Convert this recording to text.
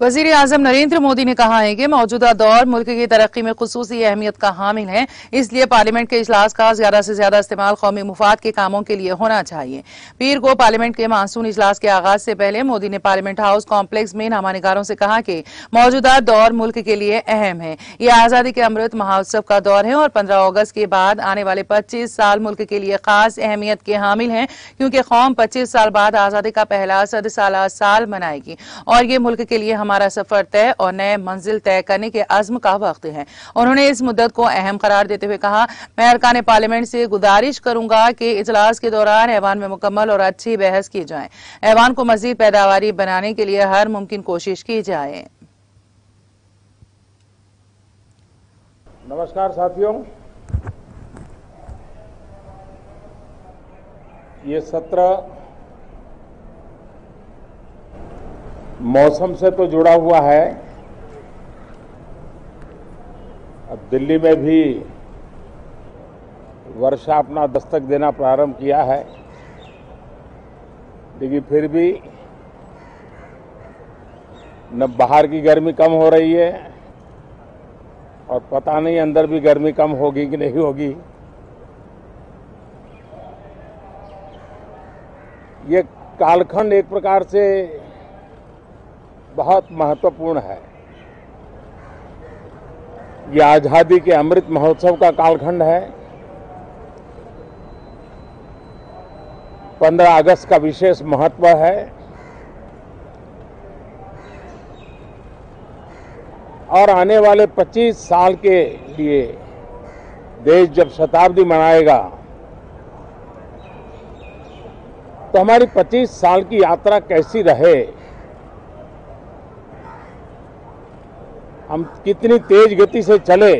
वजीर आजम नरेंद्र मोदी ने कहा है कि मौजूदा दौर मुल्क की तरक्की में खुसूसी अहमियत का हामिल है, इसलिए पार्लियामेंट के इजलास का ज्यादा से ज्यादा इस्तेमाल कौमी मुफाद के कामों के लिए होना चाहिए। पीर को पार्लियामेंट के मानसून इजलास के आगाज से पहले मोदी ने पार्लियामेंट हाउस कॉम्प्लेक्स में नामानिगारों से कहा कि मौजूदा दौर मुल्क के लिए अहम है। ये आजादी के अमृत महोत्सव का दौर है और 15 अगस्त के बाद आने वाले 25 साल मुल्क के लिए खास अहमियत के हामिल हैं, क्योंकि कौम 25 साल बाद आजादी का पहला 100 साला साल मनाएगी और ये मुल्क के लिए हमारा सफर तय और नए मंजिल तय करने के अज़्म का वक्त है। उन्होंने इस मुद्दत को अहम करार देते हुए कहा, मैं अरकान पार्लियामेंट से गुजारिश करूंगा कि इजलास के दौरान ऐवान में मुकम्मल और अच्छी बहस की जाए। ऐवान को मजीद पैदावारी बनाने के लिए हर मुमकिन कोशिश की जाए। नमस्कार साथियों, ये सत्र मौसम से तो जुड़ा हुआ है। अब दिल्ली में भी वर्षा अपना दस्तक देना प्रारंभ किया है, लेकिन फिर भी न बाहर की गर्मी कम हो रही है और पता नहीं अंदर भी गर्मी कम होगी कि नहीं होगी। ये कालखंड एक प्रकार से बहुत महत्वपूर्ण है। ये आजादी के अमृत महोत्सव का कालखंड है। 15 अगस्त का विशेष महत्व है और आने वाले 25 साल के लिए देश जब शताब्दी मनाएगा तो हमारी 25 साल की यात्रा कैसी रहे, हम कितनी तेज गति से चले,